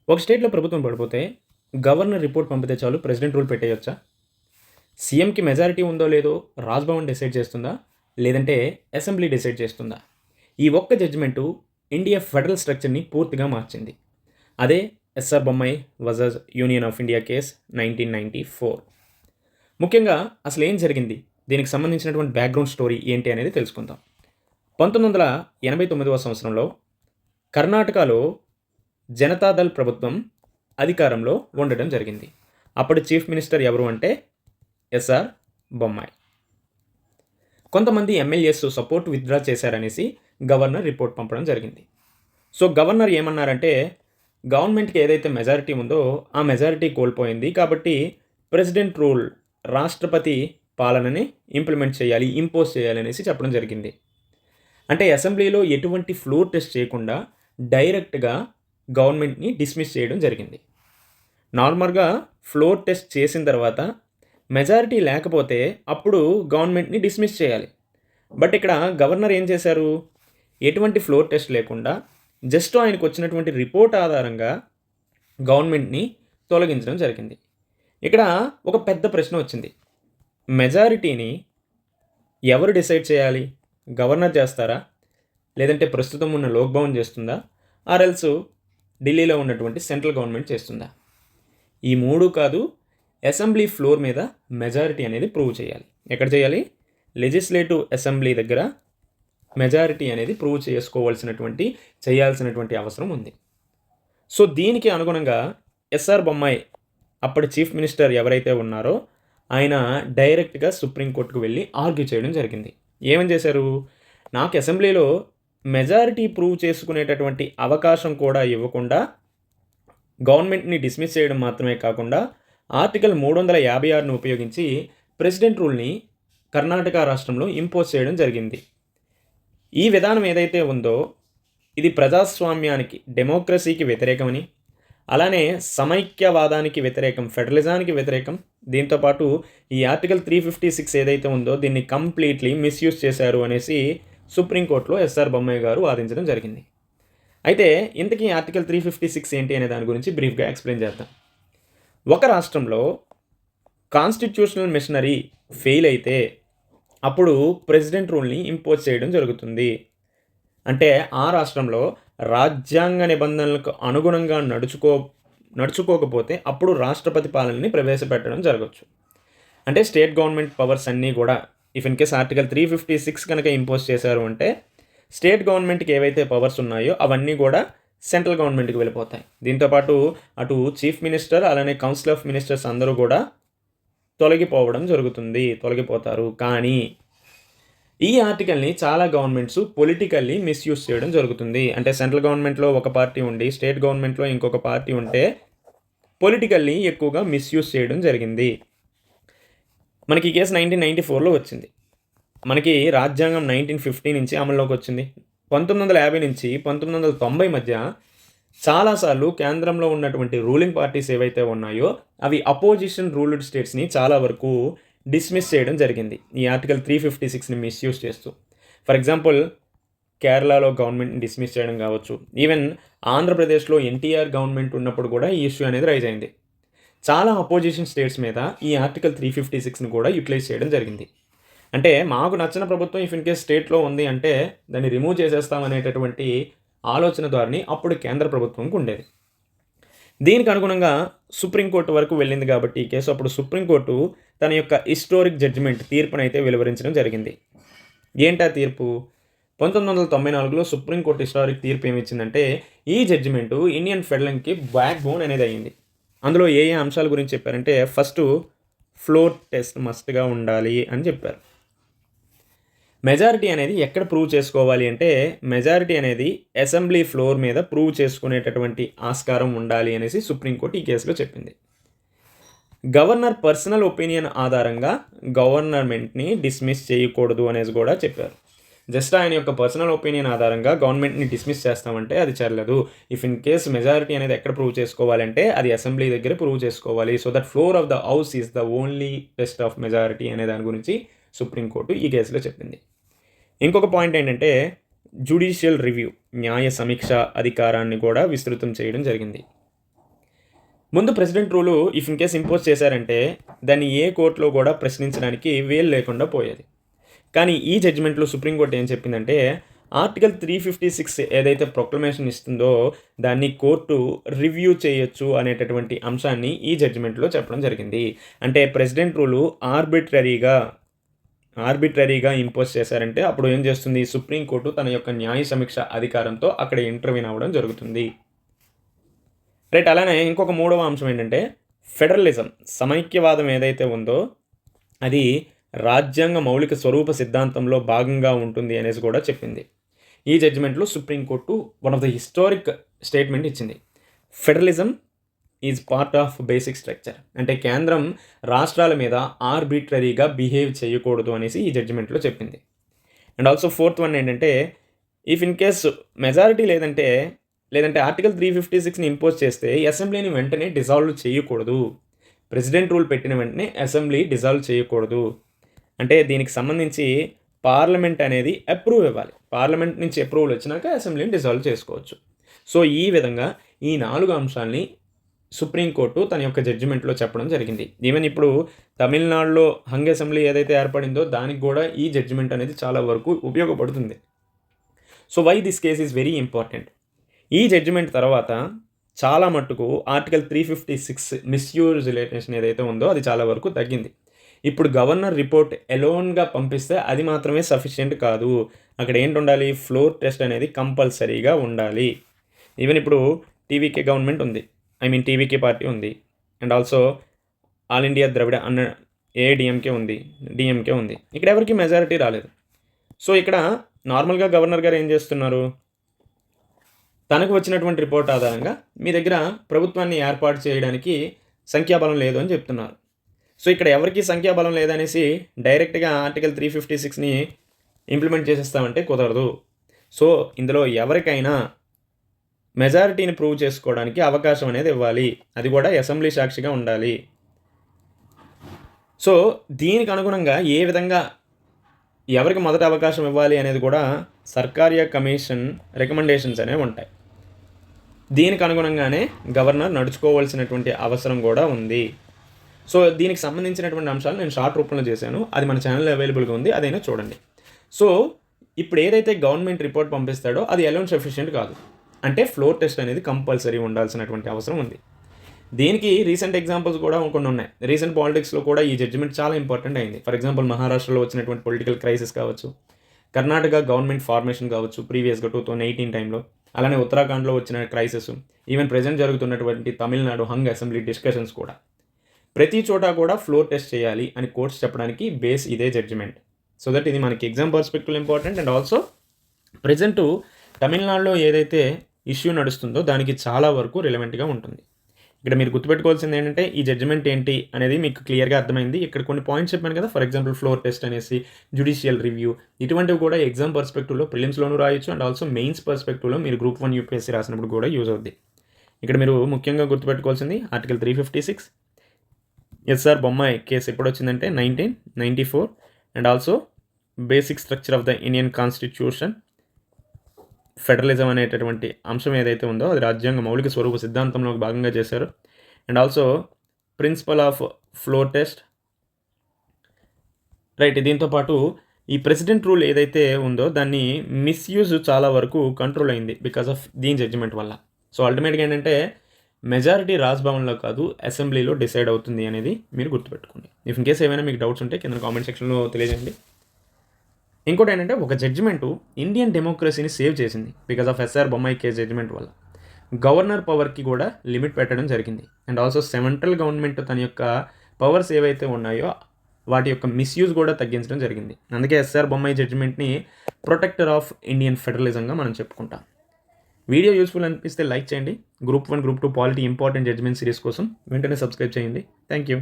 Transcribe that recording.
ఒక స్టేట్‌లో ప్రభుత్వం పడిపోతే, గవర్నర్ రిపోర్ట్ పంపితే చాలు ప్రెసిడెంట్ రూల్ పెట్టేయొచ్చా? సీఎంకి మెజారిటీ ఉందో లేదో రాజ్‌భవన్ డిసైడ్ చేస్తుందా? లేదంటే అసెంబ్లీ డిసైడ్ చేస్తుందా? ఈ ఒక్క జడ్జిమెంటు ఇండియా ఫెడరల్ స్ట్రక్చర్‌ని పూర్తిగా మార్చింది. అదే SR Bommai versus union of India case 1994. ముఖ్యంగా అసలేం జరిగింది? దీనికి సంబంధించినటువంటి బ్యాక్‌గ్రౌండ్ స్టోరీ ఏంటి అనేది తెలుసుకుందాం. 1989వ సంవత్సరంలో కర్ణాటకలో జనతాదళ్ ప్రభుత్వం అధికారంలో ఉండడం జరిగింది. అప్పటి చీఫ్ మినిస్టర్ ఎవరు అంటే ఎస్ఆర్ బొమ్మాయి. కొంతమంది ఎమ్మెల్యేస్ సపోర్ట్ విత్‌డ్రా చేశారనేసి గవర్నర్ రిపోర్ట్ పంపడం జరిగింది. సో, గవర్నర్ ఏమన్నారంటే, గవర్నమెంట్‌కి ఏదైతే మెజారిటీ ఉందో ఆ మెజారిటీ కోల్పోయింది. కాబట్టి ప్రెసిడెంట్ రూల్ రాష్ట్రపతి పాలనని ఇంప్లిమెంట్ చేయాలి, ఇంపోజ్ చేయాలి అనేసి చెప్పడం జరిగింది. అంటే అసెంబ్లీలో ఎటువంటి ఫ్లోర్ టెస్ట్ చేయకుండా డైరెక్ట్‌గా గవర్నమెంట్‌ని డిస్మిస్ చేయడం జరిగింది. నార్మల్‌గా ఫ్లోర్ టెస్ట్ చేసిన తర్వాత మెజారిటీ లేకపోతే అప్పుడు గవర్నమెంట్‌ని డిస్మిస్ చేయాలి. బట్ ఇక్కడ గవర్నర్ ఏం చేశారు? ఎటువంటి ఫ్లోర్ టెస్ట్ లేకుండా జస్ట్ ఆయనకొచ్చినటువంటి రిపోర్ట్ ఆధారంగా గవర్నమెంట్‌ని తొలగించడం జరిగింది. ఇక్కడ ఒక పెద్ద ప్రశ్న వచ్చింది. మెజారిటీని ఎవరు డిసైడ్ చేయాలి? గవర్నర్ చేస్తారా? లేదంటే ప్రస్తుతం ఉన్న లోక్ భవన్ చేస్తుందా? ఆర్ ఎల్స్ ఢిల్లీలో ఉన్నటువంటి సెంట్రల్ గవర్నమెంట్ చేస్తుందా? ఈ 3 కాదు, అసెంబ్లీ ఫ్లోర్ మీద మెజారిటీ అనేది ప్రూవ్ చేయాలి. ఎక్కడ చేయాలి? లెజిస్లేటివ్ అసెంబ్లీ దగ్గర మెజారిటీ అనేది ప్రూవ్ చేయాల్సినటువంటి అవసరం ఉంది. సో, దీనికి అనుగుణంగా ఎస్ఆర్ బొమ్మాయి అప్పటి చీఫ్ మినిస్టర్ ఎవరైతే ఉన్నారో ఆయన డైరెక్ట్‌గా సుప్రీం కోర్ట్‌కి వెళ్లి ఆర్గ్యూ చేయడం జరిగింది. ఏమని చేశారు? నాకు అసెంబ్లీలో మెజారిటీ ప్రూవ్ చేసుకునేటటువంటి అవకాశం కూడా ఇవ్వకుండా గవర్నమెంట్‌ని డిస్మిస్ చేయడం మాత్రమే కాకుండా ఆర్టికల్ 356ని ఉపయోగించి ప్రెసిడెంట్ రూల్‌ని కర్ణాటక రాష్ట్రంలో ఇంపోజ్ చేయడం జరిగింది. ఈ విధానం ఏదైతే ఉందో ఇది ప్రజాస్వామ్యానికి, డెమోక్రసీకి వ్యతిరేకమని, అలానే సమైక్యవాదానికి వ్యతిరేకం, ఫెడరలిజానికి వ్యతిరేకం. దీంతో పాటు ఈ ఆర్టికల్ 356 ఏదైతే ఉందో దీన్ని కంప్లీట్‌లీ మిస్‌యూజ్ చేశారు అనేసి సుప్రీంకోర్టులో ఎస్ఆర్ బొమ్మాయి గారు వాదించడం జరిగింది. అయితే ఇంతకీ ఆర్టికల్ 356 ఏంటి అనే దాని గురించి బ్రీఫ్‌గా ఎక్స్‌ప్లెయిన్ చేద్దాం. ఒక రాష్ట్రంలో కాన్స్టిట్యూషనల్ మిషనరీ ఫెయిల్ అయితే అప్పుడు ప్రెసిడెంట్ రూల్‌ని ఇంపోజ్ చేయడం జరుగుతుంది. అంటే ఆ రాష్ట్రంలో రాజ్యాంగ నిబంధనలకు అనుగుణంగా నడుచుకోకపోతే అప్పుడు రాష్ట్రపతి పాలనని ప్రవేశపెట్టడం జరగొచ్చు. అంటే స్టేట్ గవర్నమెంట్ పవర్స్ అన్నీ కూడా ఇఫ్ ఇన్ కేస్ ఆర్టికల్ 356 కనుక ఇంపోజ్ చేశారు అంటే స్టేట్ గవర్నమెంట్‌కి ఏవైతే పవర్స్ ఉన్నాయో అవన్నీ కూడా సెంట్రల్ గవర్నమెంట్‌కి వెళ్ళిపోతాయి. దీంతో పాటు అటు చీఫ్ మినిస్టర్ అలానే కౌన్సిల్ ఆఫ్ మినిస్టర్స్ అందరూ కూడా తొలగిపోతారు. కానీ ఈ ఆర్టికల్‌ని చాలా గవర్నమెంట్స్ పొలిటికల్లీ మిస్‌యూజ్ చేయడం జరుగుతుంది. అంటే సెంట్రల్ గవర్నమెంట్‌లో ఒక పార్టీ ఉండి, స్టేట్ గవర్నమెంట్‌లో ఇంకొక పార్టీ ఉంటే పొలిటికల్లీ ఎక్కువగా మిస్‌యూజ్ చేయడం జరిగింది. మనకి ఈ కేసు 1994లో వచ్చింది. మనకి రాజ్యాంగం 1950 నుంచి అమల్లోకి వచ్చింది. 1950 నుంచి 1990 మధ్య చాలా సార్లు కేంద్రంలో ఉన్నటువంటి రూలింగ్ పార్టీస్ ఏవైతే ఉన్నాయో అవి అపోజిషన్ రూల్డ్ స్టేట్స్‌ని చాలా వరకు డిస్మిస్ చేయడం జరిగింది. ఈ ఆర్టికల్ 356ని మిస్‌యూజ్ చేస్తూ. ఫర్ ఎగ్జాంపుల్ కేరళలో గవర్నమెంట్‌ని డిస్మిస్ చేయడం కావచ్చు. ఈవెన్ ఆంధ్రప్రదేశ్‌లో ఎన్టీఆర్ గవర్నమెంట్ ఉన్నప్పుడు కూడా ఈ ఇష్యూ అనేది రైజ్ అయింది. చాలా అపోజిషన్ స్టేట్స్ మీద ఈ ఆర్టికల్ 356ని కూడా యుటిలైజ్ చేయడం జరిగింది. అంటే మాకు నచ్చిన ప్రభుత్వం ఇఫ్ ఇన్ కేస్ స్టేట్‌లో ఉంది అంటే దాన్ని రిమూవ్ చేసేస్తాం అనేటటువంటి ఆలోచన ధోరణి అప్పుడు కేంద్ర ప్రభుత్వంకి ఉండేది. దీనికి అనుగుణంగా సుప్రీంకోర్టు వరకు వెళ్ళింది కాబట్టి ఈ కేసు అప్పుడు సుప్రీంకోర్టు తన యొక్క హిస్టారిక్ జడ్జిమెంట్ తీర్పునైతే వెలువరించడం జరిగింది. ఏంటా తీర్పు? 1994లో సుప్రీంకోర్టు హిస్టారిక్ తీర్పు ఏమిచ్చిందంటే ఈ జడ్జిమెంటు ఇండియన్ ఫెడరల్‌కి బ్యాక్ బోన్ అనేది అయింది. అందులో ఏ అంశాల గురించి చెప్పారంటే ఫస్టు ఫ్లోర్ టెస్ట్ మస్ట్‌గా ఉండాలి అని చెప్పారు. మెజారిటీ అనేది ఎక్కడ ప్రూవ్ చేసుకోవాలి అంటే మెజారిటీ అనేది అసెంబ్లీ ఫ్లోర్ మీద ప్రూవ్ చేసుకునేటటువంటి ఆస్కారం ఉండాలి అనేసి సుప్రీంకోర్టు ఈ కేసులో చెప్పింది. గవర్నర్ పర్సనల్ ఒపీనియన్ ఆధారంగా గవర్నమెంట్‌ని డిస్మిస్ చేయకూడదు అనేసి కూడా చెప్పారు. జస్ట్ ఆయన యొక్క పర్సనల్ ఒపీనియన్ ఆధారంగా గవర్నమెంట్‌ని డిస్మిస్ చేస్తామంటే అది చెల్లదు. ఇఫ్ ఇన్ కేస్ మెజారిటీ అనేది ఎక్కడ ప్రూవ్ చేసుకోవాలంటే అది అసెంబ్లీ దగ్గర ప్రూవ్ చేసుకోవాలి. So that floor of the house is the only test of majority అనే దాని గురించి సుప్రీంకోర్టు ఈ కేసులో చెప్పింది. ఇంకొక పాయింట్ ఏంటంటే జ్యుడిషియల్ రివ్యూ, న్యాయ సమీక్ష అధికారాన్ని కూడా విస్తృతం చేయడం జరిగింది. ముందు president rule if in case impose చేశారంటే దాన్ని ఏ కోర్టులో కూడా ప్రశ్నించడానికి వేలు లేకుండా పోయేది. కానీ ఈ జడ్జిమెంట్లో సుప్రీంకోర్టు ఏం చెప్పిందంటే ఆర్టికల్ 356 ఏదైతే ప్రొక్లమేషన్ ఇస్తుందో దాన్ని కోర్టు రివ్యూ చేయొచ్చు అనేటటువంటి అంశాన్ని ఈ జడ్జిమెంట్లో చెప్పడం జరిగింది. అంటే ప్రెసిడెంట్ రూలు ఆర్బిట్రరీగా ఇంపోజ్ చేశారంటే అప్పుడు ఏం చేస్తుంది, సుప్రీంకోర్టు తన యొక్క న్యాయ సమీక్ష అధికారంతో అక్కడ ఇంటర్వ్యూన్ అవ్వడం జరుగుతుంది. రైట్. అలానే ఇంకొక మూడవ అంశం ఏంటంటే ఫెడరలిజం, సమైక్యవాదం ఏదైతే ఉందో అది రాజ్యాంగ మౌలిక స్వరూప సిద్ధాంతంలో భాగంగా ఉంటుంది అనేసి కూడా చెప్పింది. ఈ జడ్జిమెంట్లో Supreme Court one of the historic statement ఇచ్చింది. Federalism is part of basic structure, అంటే కేంద్రం రాష్ట్రాల మీద ఆర్బిట్రరీగా బిహేవ్ చేయకూడదు అనేసి ఈ జడ్జిమెంట్లో చెప్పింది. అండ్ ఆల్సో ఫోర్త్ వన్ ఏంటంటే ఇఫ్ ఇన్ కేస్ మెజారిటీ లేదంటే ఆర్టికల్ 356ని ఇంపోజ్ చేస్తే అసెంబ్లీని వెంటనే డిజాల్వ్ చేయకూడదు. ప్రెసిడెంట్ రూల్ పెట్టిన వెంటనే అసెంబ్లీ డిజాల్వ్ చేయకూడదు. అంటే దీనికి సంబంధించి పార్లమెంట్ అనేది అప్రూవ్ ఇవ్వాలి. పార్లమెంట్ నుంచి అప్రూవల్ వచ్చినాక అసెంబ్లీని డిజాల్వ్ చేసుకోవచ్చు. సో ఈ విధంగా ఈ 4 అంశాలని సుప్రీంకోర్టు తన యొక్క జడ్జిమెంట్లో చెప్పడం జరిగింది. ఈవెన్ ఇప్పుడు తమిళనాడులో హంగ్ అసెంబ్లీ ఏదైతే ఏర్పడిందో దానికి కూడా ఈ జడ్జిమెంట్ అనేది చాలా వరకు ఉపయోగపడుతుంది. So why this case is very important. ఈ జడ్జిమెంట్ తర్వాత చాలా మట్టుకు ఆర్టికల్ 356 మిస్యూజ్ రిలేటేషన్ ఏదైతే ఉందో అది చాలా వరకు తగ్గింది. ఇప్పుడు గవర్నర్ రిపోర్ట్ ఎలోన్గా పంపిస్తే అది మాత్రమే సఫిషియెంట్ కాదు. అక్కడ ఏంటి ఉండాలి, ఫ్లోర్ టెస్ట్ అనేది కంపల్సరీగా ఉండాలి. ఈవెన్ ఇప్పుడు టీవీకే గవర్నమెంట్ ఉంది, టీవీకే పార్టీ ఉంది. అండ్ ఆల్సో ఆల్ ఇండియా ద్రవిడ అన్న ఏఐడిఎంకే ఉంది, డిఎంకే ఉంది. ఇక్కడ ఎవరికి మెజారిటీ రాలేదు. సో ఇక్కడ నార్మల్గా గవర్నర్ గారు ఏం చేస్తున్నారు, తనకు వచ్చినటువంటి రిపోర్ట్ ఆధారంగా మీ దగ్గర ప్రభుత్వాన్ని ఏర్పాటు చేయడానికి సంఖ్యాబలం లేదు అని చెప్తున్నారు. సో ఇక్కడ ఎవరికి సంఖ్యాబలం లేదనేసి డైరెక్ట్గా ఆర్టికల్ 356ని ఇంప్లిమెంట్ చేసేస్తామంటే కుదరదు. సో ఇందులో ఎవరికైనా మెజారిటీని ప్రూవ్ చేసుకోవడానికి అవకాశం అనేది ఇవ్వాలి, అది కూడా అసెంబ్లీ సాక్షిగా ఉండాలి. సో దీనికి అనుగుణంగా ఏ విధంగా ఎవరికి మొదటి అవకాశం ఇవ్వాలి అనేది కూడా సర్కారియా కమిషన్ రికమెండేషన్స్ అనేవి ఉంటాయి. దీనికి అనుగుణంగానే గవర్నర్ నడుచుకోవాల్సినటువంటి అవసరం కూడా ఉంది. సో దీనికి సంబంధించినటువంటి అంశాలు నేను షార్ట్ రూపంలో చేశాను, అది మన ఛానల్లో అవైలబుల్గా ఉంది, అదైనా చూడండి. సో ఇప్పుడు ఏదైతే గవర్నమెంట్ రిపోర్ట్ పంపిస్తాడో అది ఎలోన్ సఫిషియెంట్ కాదు, అంటే ఫ్లోర్ టెస్ట్ అనేది కంపల్సరీ ఉండాల్సినటువంటి అవసరం ఉంది. దీనికి రీసెంట్ ఎగ్జాంపుల్స్ కూడా కొన్ని ఉన్నాయి. రీసెంట్ పాలిటిక్స్లో కూడా ఈ జడ్జిమెంట్ చాలా ఇంపార్టెంట్ అయింది. ఫర్ ఎగ్జాంపుల్ మహారాష్ట్రలో వచ్చినటువంటి పొలిటికల్ క్రైసిస్ కావచ్చు, కర్ణాటక గవర్నమెంట్ ఫార్మేషన్ కావచ్చు ప్రీవియస్గా 2018 టైంలో, అలానే ఉత్తరాఖండ్లో వచ్చిన క్రైసిస్, ఈవెన్ ప్రజెంట్ జరుగుతున్నటువంటి తమిళనాడు హంగ్ అసెంబ్లీ డిస్కషన్స్ కూడా, ప్రతి చోట కూడా ఫ్లోర్ టెస్ట్ చేయాలి అని కోర్ట్స్ చెప్పడానికి బేస్ ఇదే జడ్జిమెంట్. సో దట్ ఇది మనకి exam perspective important. And also present తమిళనాడులో ఏదైతే ఇష్యూ నడుస్తుందో దానికి చాలా వరకు రిలవెంట్గా ఉంటుంది. ఇక్కడ మీరు గుర్తుపెట్టుకోవాల్సింది ఏంటంటే ఈ జడ్జిమెంట్ ఏంటి అనేది మీకు క్లియర్గా అర్థమైంది. ఇక్కడ కొన్ని పాయింట్స్ చెప్పాను కదా, ఫర్ ఎగ్జాంపుల్ ఫ్లోర్ టెస్ట్ అనేసి, జ్యుడిషియల్ రివ్యూ, ఇటువంటివి కూడా ఎగ్జామ్ పర్స్పెక్టివ్లో ప్రిలిమ్స్లోనూ రాయొచ్చు. అండ్ ఆల్సో మెయిన్స్ పర్స్పెక్టివ్లో మీరు గ్రూప్ 1 యూపీఎస్సీ రాసినప్పుడు కూడా యూజ్ అవుద్ది. ఇక్కడ మీరు ముఖ్యంగా గుర్తుపెట్టుకోవాల్సింది ఆర్టికల్ 356, ఎస్ఆర్ బొమ్మాయి కేసు ఎప్పుడు వచ్చిందంటే 1994. And also basic structure of the Indian constitution, federalism అనేటటువంటి అంశం ఏదైతే ఉందో అది రాజ్యాంగ మౌలిక స్వరూప సిద్ధాంతంలో భాగంగా చేశారు. And also principle of floor test, right. దీంతోపాటు ఈ ప్రెసిడెంట్ రూల్ ఏదైతే ఉందో దాన్ని మిస్యూజ్ చాలా వరకు కంట్రోల్ అయింది బికాస్ ఆఫ్ దీని జడ్జిమెంట్ వల్ల. సో అల్టిమేట్గా ఏంటంటే మెజారిటీ రాజ్భవన్లో కాదు అసెంబ్లీలో డిసైడ్ అవుతుంది అనేది మీరు గుర్తుపెట్టుకోండి. ఇఫ్ ఇన్ కేస్ ఏమైనా మీకు డౌట్స్ ఉంటే కింద కామెంట్ సెక్షన్లో తెలియజేయండి. ఇంకోటి ఏంటంటే ఒక జడ్జిమెంటు ఇండియన్ డెమోక్రసీని సేవ్ చేసింది because of SR Bommai case judgment వల్ల. గవర్నర్ పవర్కి కూడా లిమిట్ పెట్టడం జరిగింది. అండ్ ఆల్సో సెంట్రల్ గవర్నమెంట్ తన యొక్క పవర్స్ ఏవైతే ఉన్నాయో వాటి యొక్క మిస్యూజ్ కూడా తగ్గించడం జరిగింది. అందుకే ఎస్ఆర్ బొమ్మాయి జడ్జిమెంట్ని ప్రొటెక్టర్ ఆఫ్ ఇండియన్ ఫెడరలిజంగా మనం చెప్పుకుంటాం. వీడియో యూస్ఫుల్ అనిపిస్తే లైక్ చేయండి. Group 1, group 2 polity important judgement series కోసం వెంటనే సబ్స్క్రైబ్ చేయండి. Thank you.